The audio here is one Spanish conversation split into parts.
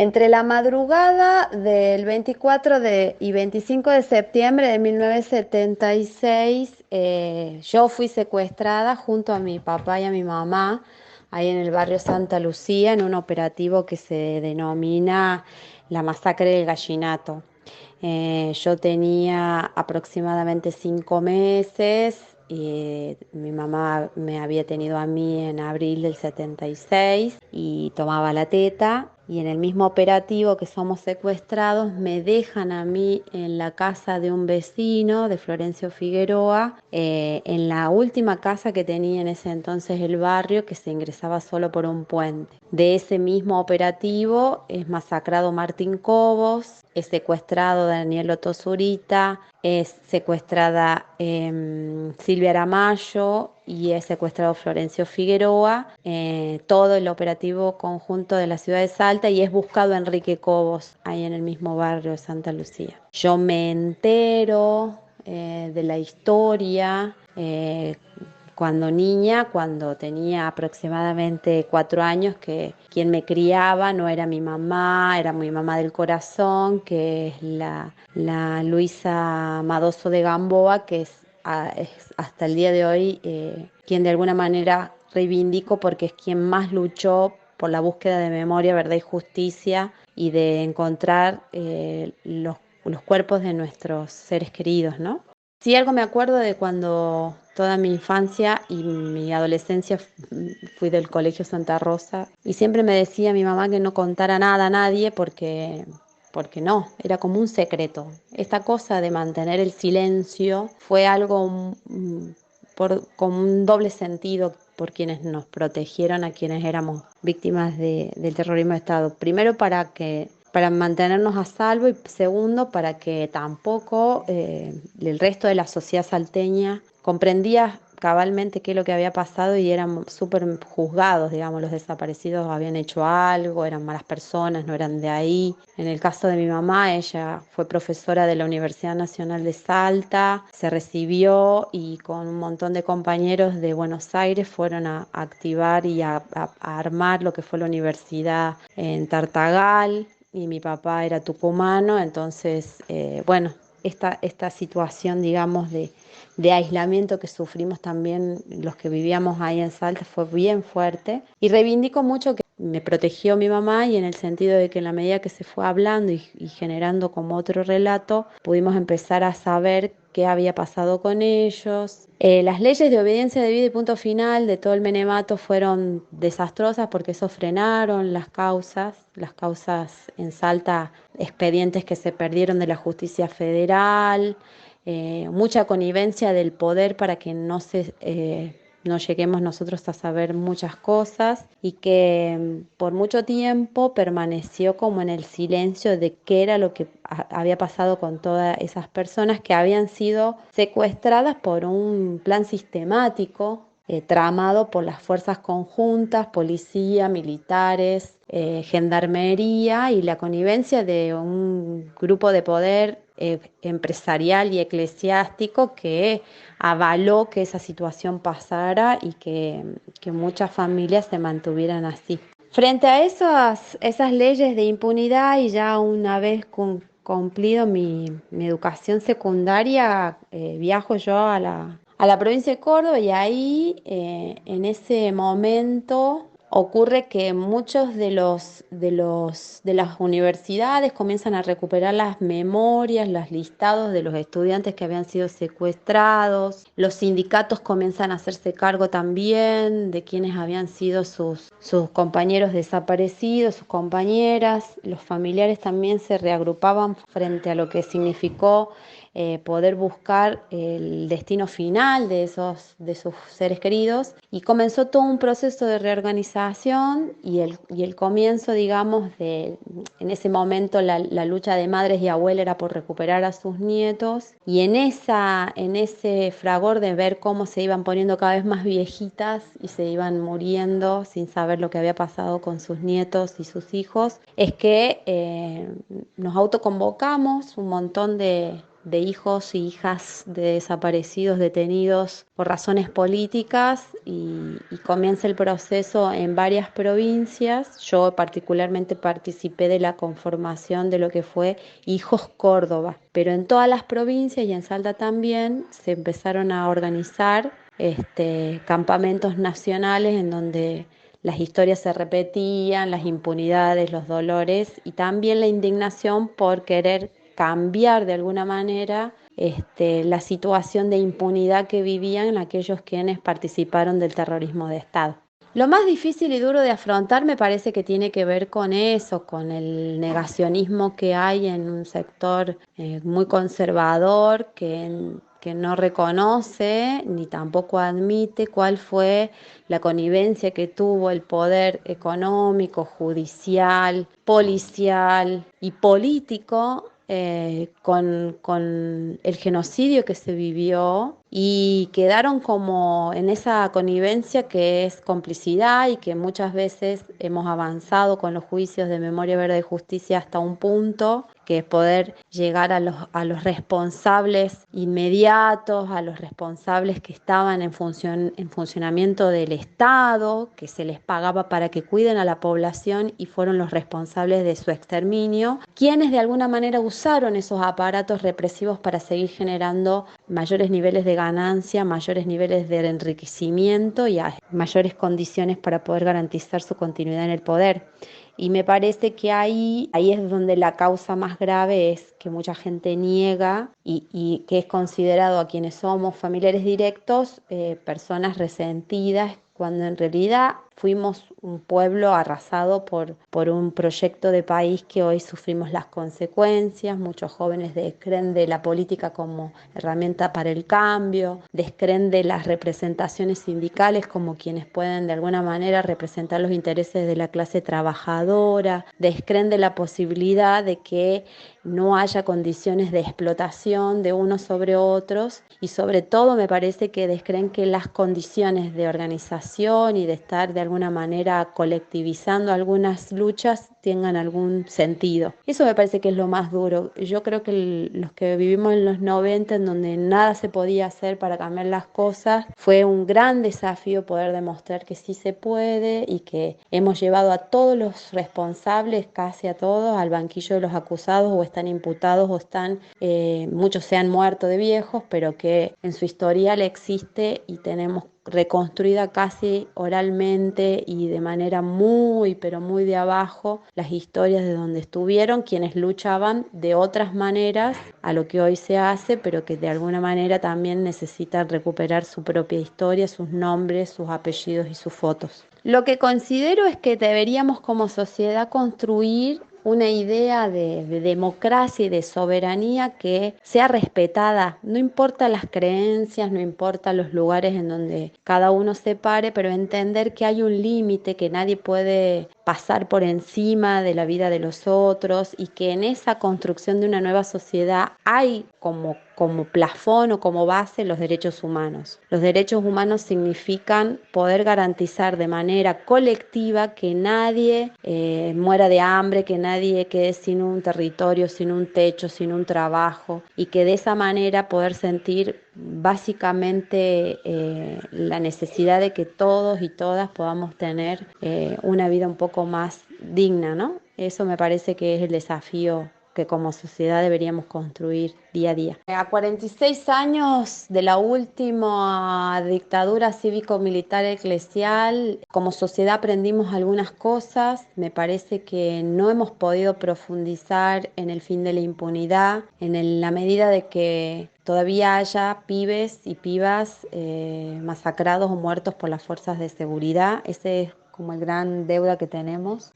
Entre la madrugada del 24 y 25 de septiembre de 1976, yo fui secuestrada junto a mi papá y a mi mamá, ahí en el barrio Santa Lucía, en un operativo que se denomina la masacre del Gallinato. Yo tenía aproximadamente 5 meses y mi mamá me había tenido a mí en abril del 76 y tomaba la teta. Y en el mismo operativo que somos secuestrados, me dejan a mí en la casa de un vecino de Florencio Figueroa, en la última casa que tenía en ese entonces el barrio, que se ingresaba solo por un puente. De ese mismo operativo es masacrado Martín Cobos, es secuestrado Daniel Otto Zurita, es secuestrada Silvia Aramayo y es secuestrado Florencio Figueroa, todo el operativo conjunto de la ciudad de Salta, y es buscado Enrique Cobos ahí en el mismo barrio de Santa Lucía. Yo me entero de la historia cuando niña, cuando tenía aproximadamente 4 años, que quien me criaba no era mi mamá, era mi mamá del corazón, que es la Luisa Madoso de Gamboa, que es hasta el día de hoy quien de alguna manera reivindico, porque es quien más luchó por la búsqueda de memoria, verdad y justicia, y de encontrar los cuerpos de nuestros seres queridos, ¿no? Sí, algo me acuerdo de cuando toda mi infancia y mi adolescencia fui del Colegio Santa Rosa, y siempre me decía mi mamá que no contara nada a nadie porque no, era como un secreto. Esta cosa de mantener el silencio fue algo con un doble sentido por quienes nos protegieron, a quienes éramos víctimas del terrorismo de Estado. Primero, para mantenernos a salvo, y segundo, para que tampoco el resto de la sociedad salteña comprendía cabalmente qué es lo que había pasado, y eran súper juzgados, digamos, los desaparecidos habían hecho algo, eran malas personas, no eran de ahí. En el caso de mi mamá, ella fue profesora de la Universidad Nacional de Salta, se recibió y con un montón de compañeros de Buenos Aires fueron a activar y a armar lo que fue la universidad en Tartagal, y mi papá era tucumano. Entonces, bueno, esta situación, digamos, de aislamiento que sufrimos también los que vivíamos ahí en Salta fue bien fuerte, y reivindico mucho que me protegió mi mamá, y en el sentido de que en la medida que se fue hablando y generando como otro relato, pudimos empezar a saber qué había pasado con ellos. Las leyes de obediencia debida y punto final de todo el menemato fueron desastrosas, porque eso frenaron las causas en Salta, expedientes que se perdieron de la justicia federal, mucha connivencia del poder para que no lleguemos nosotros a saber muchas cosas, y que por mucho tiempo permaneció como en el silencio de qué era lo que había pasado con todas esas personas que habían sido secuestradas por un plan sistemático, tramado por las fuerzas conjuntas, policía, militares, gendarmería, y la connivencia de un grupo de poder empresarial y eclesiástico que avaló que esa situación pasara, y que muchas familias se mantuvieran así. Frente a esas leyes de impunidad, y ya una vez cumplido mi educación secundaria, viajo yo a la provincia de Córdoba, y ahí en ese momento ocurre que muchos de las universidades comienzan a recuperar las memorias, los listados de los estudiantes que habían sido secuestrados. Los sindicatos comienzan a hacerse cargo también de quienes habían sido sus compañeros desaparecidos, sus compañeras. Los familiares también se reagrupaban frente a lo que significó poder buscar el destino final de sus seres queridos, y comenzó todo un proceso de reorganización, y el comienzo, digamos, en ese momento la lucha de madres y abuelas era por recuperar a sus nietos, y en ese fragor de ver cómo se iban poniendo cada vez más viejitas y se iban muriendo sin saber lo que había pasado con sus nietos y sus hijos, es que nos autoconvocamos un montón de hijos y hijas de desaparecidos detenidos por razones políticas y comienza el proceso en varias provincias. Yo particularmente participé de la conformación de lo que fue Hijos Córdoba, pero en todas las provincias y en Salta también se empezaron a organizar campamentos nacionales en donde las historias se repetían, las impunidades, los dolores y también la indignación por querer cambiar de alguna manera la situación de impunidad que vivían aquellos quienes participaron del terrorismo de Estado. Lo más difícil y duro de afrontar me parece que tiene que ver con eso, con el negacionismo que hay en un sector muy conservador que no reconoce ni tampoco admite cuál fue la connivencia que tuvo el poder económico, judicial, policial y político con el genocidio que se vivió y quedaron como en esa connivencia que es complicidad y que muchas veces hemos avanzado con los juicios de memoria verde y justicia hasta un punto que es poder llegar a los responsables inmediatos, a los responsables que estaban en funcionamiento del Estado, que se les pagaba para que cuiden a la población y fueron los responsables de su exterminio, quienes de alguna manera usaron esos aparatos represivos para seguir generando mayores niveles de ganancia, mayores niveles de enriquecimiento y mayores condiciones para poder garantizar su continuidad en el poder. Y me parece que ahí es donde la causa más grave es que mucha gente niega y que es considerado a quienes somos familiares directos personas resentidas, cuando en realidad fuimos un pueblo arrasado por un proyecto de país que hoy sufrimos las consecuencias. Muchos jóvenes descreen de la política como herramienta para el cambio, descreen de las representaciones sindicales como quienes pueden de alguna manera representar los intereses de la clase trabajadora, descreen de la posibilidad de que no haya condiciones de explotación de unos sobre otros y sobre todo me parece que descreen que las condiciones de organización y de estar de alguna manera colectivizando algunas luchas tengan algún sentido. Eso me parece que es lo más duro. Yo creo que los que vivimos en los 90, en donde nada se podía hacer para cambiar las cosas, fue un gran desafío poder demostrar que sí se puede y que hemos llevado a todos los responsables, casi a todos, al banquillo de los acusados o están imputados o muchos se han muerto de viejos, pero que en su historial existe y tenemos reconstruida casi oralmente y de manera muy, pero muy de abajo, las historias de donde estuvieron quienes luchaban de otras maneras a lo que hoy se hace, pero que de alguna manera también necesitan recuperar su propia historia, sus nombres, sus apellidos y sus fotos. Lo que considero es que deberíamos como sociedad construir una idea de democracia y de soberanía que sea respetada, no importa las creencias, no importa los lugares en donde cada uno se pare, pero entender que hay un límite, que nadie puede pasar por encima de la vida de los otros y que en esa construcción de una nueva sociedad hay como plafón o como base los derechos humanos. Los derechos humanos significan poder garantizar de manera colectiva que nadie muera de hambre, que nadie quede sin un territorio, sin un techo, sin un trabajo y que de esa manera poder sentir básicamente la necesidad de que todos y todas podamos tener una vida un poco más digna, ¿no? Eso me parece que es el desafío que como sociedad deberíamos construir día a día. A 46 años de la última dictadura cívico-militar eclesial, como sociedad aprendimos algunas cosas. Me parece que no hemos podido profundizar en el fin de la impunidad, la medida de que todavía haya pibes y pibas masacrados o muertos por las fuerzas de seguridad. Ese es como el gran deuda que tenemos.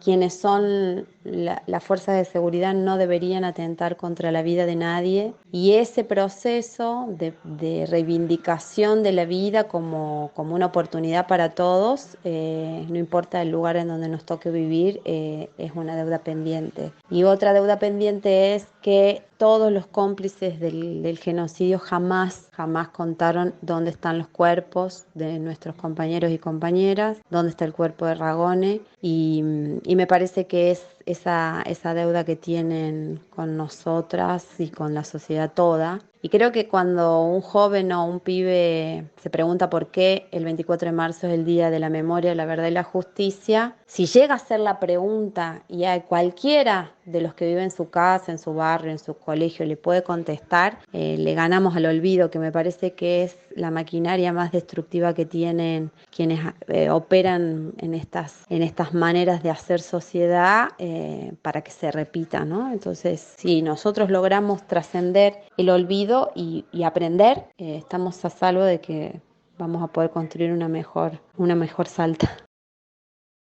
Quienes son las fuerzas de seguridad no deberían atentar contra la vida de nadie y ese proceso de reivindicación de la vida como una oportunidad para todos, no importa el lugar en donde nos toque vivir, es una deuda pendiente. Y otra deuda pendiente es que todos los cómplices del genocidio jamás contaron dónde están los cuerpos de nuestros compañeros y compañeras, dónde está el cuerpo de Ragone y me parece que es esa deuda que tienen con nosotras y con la sociedad toda. Y creo que cuando un joven o un pibe se pregunta por qué el 24 de marzo es el Día de la Memoria, la Verdad y la Justicia, si llega a ser la pregunta y a cualquiera de los que vive en su casa, en su barrio, en su colegio le puede contestar, le ganamos al olvido, que me parece que es la maquinaria más destructiva que tienen quienes operan en estas maneras de hacer sociedad para que se repita, ¿no? Entonces, si nosotros logramos trascender el olvido y aprender, estamos a salvo de que vamos a poder construir una mejor Salta.